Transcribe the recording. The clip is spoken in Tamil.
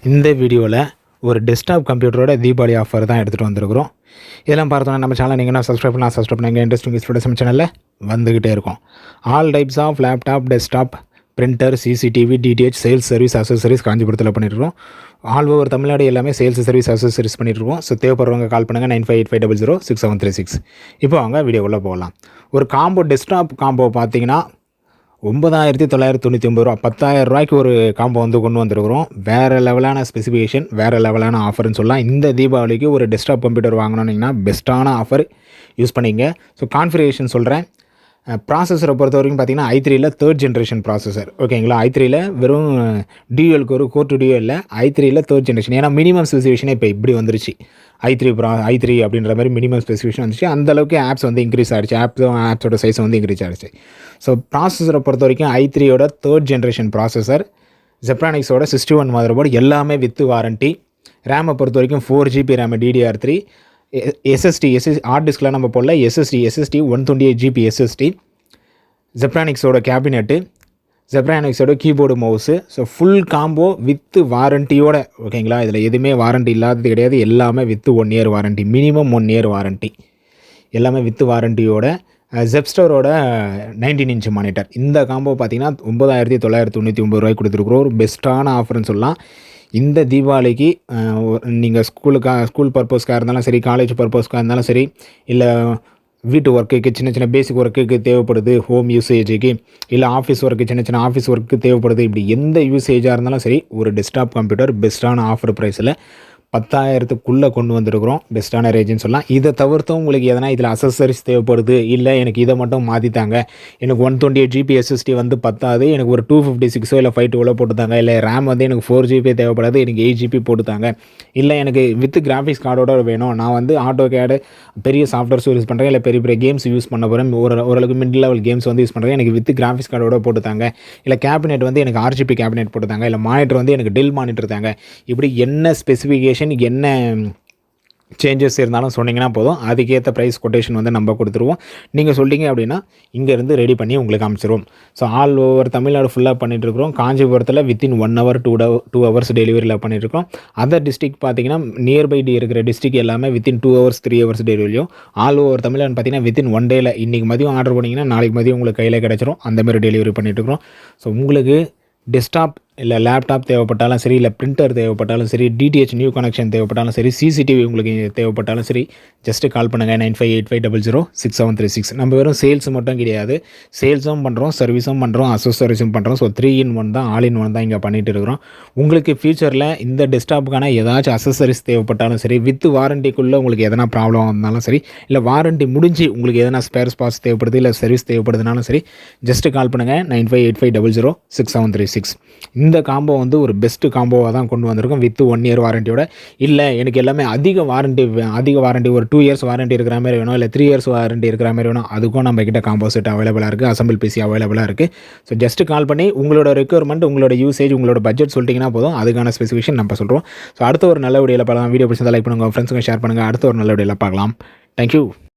இந்த வீடியோவில் ஒரு டெஸ்க்டாப் கம்ப்யூட்டரோட தீபாவளி ஆஃபர் தான் எடுத்துகிட்டு வந்திருக்கிறோம். இதெல்லாம் பார்த்தோன்னா நம்ம சேனல் நீங்கள் சப்ஸ்கிரைப் பண்ணுங்கள். இன்ட்ரெஸ்டிங் ஸ்டூடெண்ட்ஸ் நம்ம சேனலில் வந்துக்கிட்டே இருக்கும். All types of laptop, desktop, printer, CCTV, DTH, sales service, accessories காஞ்சிபுரத்தில் பண்ணிட்டுருக்கோம். ஆல் ஓவர் தமிழ்நாடு எல்லாமே சேல்ஸ் சர்வீஸ், அசசரிஸ் பண்ணிட்டுருக்கோம். ஸோ தேவைப்படுறவங்க கால் பண்ணுங்கள் 9585006736. இப்போ அவங்க வீடியோக்குள்ளே போகலாம். ஒரு காம்போ டெஸ்க்டாப் காம்போ பார்த்தீங்கன்னா 9,999 ரூபா, 10,000 ரூபாய்க்கு ஒரு காம்போ வந்து கொண்டு வந்திருக்கிறோம். வேறு லெவலான ஸ்பெசிஃபிகேஷன், வேறு லெவலான ஆஃபர்னு சொல்லலாம். இந்த தீபாவளிக்கு ஒரு டெஸ்க்டாப் கம்ப்யூட்டர் வாங்கினோன்னா பெஸ்ட்டான ஆஃபர் யூஸ் பண்ணிங்க. ஸோ கான்ஃபிகரேஷன் சொல்கிறேன். ப்ராசஸரை பொறுத்த வரைக்கும் பார்த்தீங்கன்னா i3யில் 3rd ஜென்ரேஷன் ப்ராசஸர், ஓகேங்களா. i3யில் வெறும் டியூஎல் கோர் டு டியூஎல்ல i3யில் 3rd ஜென்ரேஷன். ஏன்னா மினிமம் ஸ்பெசிஃபிகேஷனே இப்போ இப்படி வந்துருச்சு. i3 அப்படின்ற மாதிரி மினிமம் ஸ்பெசிஃபிகேஷன் வந்துச்சு. அந்தளவுக்கு ஆப்ஸ் வந்து இன்க்ரீஸ் ஆகிடுச்சு. ஆப்ஸோட சைஸ் வந்து இன்க்ரீஸ் ஆகிடுச்சு. ஸோ ப்ராசஸரை பொறுத்த வரைக்கும் i3யோட 3rd ஜென்ரேஷன் ப்ராசஸர், ஜெப்ரானிக்ஸோட 61 மதர்போர்டு, எல்லாமே வித் வாரண்ட்டி. ரேமை பொறுத்த வரைக்கும் 4GB RAM DDR3, SST heart டிஸ்கில் நம்ம போடல, எஸ்எஸ்டி 128GB எஸ்எஸ்டி, ஜெப்ரானிக்ஸோட கேபினெட்டு, ஜெப்ரானிக்ஸோட keyboard, mouse. So full combo with வாரண்ட்டியோட, ஓகேங்களா. இதில் எதுவுமே வாரண்ட்டி இல்லாதது கிடையாது. எல்லாமே with 1 year warranty, minimum 1 year warranty, எல்லாமே வித் வாரண்ட்டியோட. ஜெப்ஸ்டரோட 19 இன்ச் மானிட்டர். இந்த காம்போ பார்த்தீங்கன்னா 9,999 ரூபாய்க்கு கொடுத்துருக்குறோம். ஒரு பெஸ்ட்டான ஆஃபர்னு சொல்லலாம். இந்த தீபாவளிக்கு நீங்கள் ஸ்கூல் பர்பஸ்க்காக இருந்தாலும் சரி, காலேஜ் பர்பஸ்க்காக இருந்தாலும் சரி, இல்லை வீட்டு ஒர்க்குக்கு சின்ன பேசிக் ஒர்க்குக்கு தேவைப்படுது, ஹோம் யூசேஜுக்கு, இல்லை ஆஃபீஸ் ஒர்க்கு சின்ன ஆஃபீஸ் ஒர்க்கு தேவைப்படுது, இப்படி எந்த யூசேஜாக இருந்தாலும் சரி, ஒரு டெஸ்க்டாப் கம்ப்யூட்டர் பெஸ்ட்டான ஆஃபர் ப்ரைஸில் 10,000க்குள்ளே கொண்டு வந்திருக்கிறோம். பெஸ்ட்டான ரேஞ்சுன்னு சொல்லலாம். இதை தவிர்த்தும் உங்களுக்கு எதனா இதில் அசசரிஸ் தேவைப்படுது, இல்லை எனக்கு இதை மட்டும் மாற்றித்தாங்க, எனக்கு 128GB எஸ்எஸ்டி வந்து பத்தாது, எனக்கு ஒரு 256 இல்லை 512 போட்டுத்தாங்க, இல்லை ரேம் வந்து எனக்கு 4GB தேவைப்படாது, எனக்கு 8GB போட்டுத்தாங்க, இல்லை எனக்கு வித் கிராஃபிக்ஸ் கார்டோட வேணும், நான் வந்து ஆட்டோ கேடு பெரிய சாஃப்ட்வேர்ஸ் யூஸ் பண்ணுறேன், இல்லை பெரிய கேம்ஸ் யூஸ் பண்ண போகிறேன், ஓரளவுக்கு மிட் லெவல் கேம்ஸ் வந்து யூஸ் பண்ணுறேன், எனக்கு வித் கிராஃபிக்ஸ் கார்டோட போட்டுத்தாங்க, இல்லை கேபினெட் வந்து எனக்கு RGB கேபினெட் போட்டுத்தாங்க, இல்லை மானிட்டர் வந்து எனக்கு டெல் மானிட்டர் தாங்க, இப்படி என்ன ஸ்பெசிஃபிகேஷன் என்ன சேஞ்சஸ் இருந்தாலும் சொன்னீங்கன்னா போதும். அதுக்கேற்ற ப்ரைஸ் கொட்டேஷன் வந்து நம்ம கொடுத்துருவோம். நீங்கள் சொல்லிட்டீங்க அப்படின்னா இங்கேருந்து ரெடி பண்ணி உங்களுக்கு அமைச்சிருவோம். ஸோ ஆல் ஓவர் தமிழ்நாடு ஃபுல்லாக பண்ணிகிட்ருக்கிறோம். காஞ்சிபுரத்தில் வித்தின் 1 hour 2 hours டெலிவரியில் பண்ணிட்டுருக்கோம். அதர் டிஸ்ட்ரிக்ட் பார்த்தீங்கன்னா நியர்பை இருக்கிற டிஸ்ட்ரிக்ட் எல்லாமே வித்தின் 2 hours 3 hours டெலிவரியும். ஆல் ஓவர் தமிழ்நாடு பார்த்தீங்கன்னா வித்தின் 1 டேயில், இன்றைக்கி மதியம் ஆர்டர் பண்ணிங்கன்னா நாளைக்கு மதியம் உங்களுக்கு கையில் கிடச்சிரும். அந்தமாதிரி டெலிவரி பண்ணிகிட்ருக்கிறோம். ஸோ உங்களுக்கு டெஸ்க்டாப் இல்லை லேப்டாப் தேவைப்பட்டாலும் சரி, இல்லை பிரிண்டர் தேவைப்பட்டாலும் சரி, டிடிஹெச் நியூ கனெக்ஷன் தேவைப்பட்டாலும் சரி, சிசிடிவி உங்களுக்கு தேவைப்பட்டாலும் சரி, ஜஸ்ட்டு கால் பண்ணுங்கள் 9585006736. நம்ம வெறும் சேல்ஸ் மட்டும் கிடையாது, சேல்ஸும் பண்ணுறோம், சர்வீஸும் பண்ணுறோம், அசசரிஸும் பண்ணுறோம். ஸோ 3-in-1 தான், ஆல்-in-1 தான் இங்கே பண்ணிகிட்டு இருக்கிறோம். உங்களுக்கு ஃபியூச்சரில் இந்த டெஸ்க்டாப்புக்கான ஏதாச்சும் அசசரிஸ் தேவைப்பட்டாலும் சரி, வித் வாரண்டிக்குள்ளே உங்களுக்கு எதனா ப்ராப்ளம் வந்தாலும் சரி, இல்லை வாரண்ட்டி முடிஞ்சு உங்களுக்கு எதனா ஸ்பேர் ஸ்பாட்ஸ் தேவைப்படுது, இல்லை சர்வீஸ் தேவைப்படுதுனாலும் சரி, ஜஸ்ட்டு கால் பண்ணுங்கள் 9585006736. இந்த காம்போ வந்து ஒரு பெஸ்ட்டு காம்போவாக தான் கொண்டு வந்திருக்கோம், வித் 1 இயர் வாரண்டியோட. இல்லை எனக்கு எல்லாமே அதிக வாரண்ட்டி ஒரு 2 years வாரண்ட்டி இருக்கிற மாதிரி வேணும், இல்லை 3 years வாரண்ட்டி இருக்கிற மாதிரி வேணும், அதுக்கும் நம்ம கிட்ட காம்போ செட் அவைலபிளாக இருக்குது, அசம்பிள் பிசி அவைலபிளாக இருக்குது. ஸோ ஜஸ்ட்டு கால் பண்ணி உங்களோட ரெக்யர்மெண்ட், உங்களோட யூசேஜ், உங்களோட பட்ஜெட் சொல்லிட்டிங்கன்னா போதும், அதுக்கான ஸ்பெசிஃபிகேஷன் நம்ம சொல்கிறோம். ஸோ அடுத்த ஒரு நல்ல வீடியோவில் பார்க்கலாம். வீடியோ பிடிச்சதை லைக் பண்ணுங்கள், ஃப்ரெண்ட்ஸுங்க ஷேர் பண்ணுங்கள். அடுத்த ஒரு நல்ல வீடியோவில் பார்க்கலாம். தேங்க்யூ.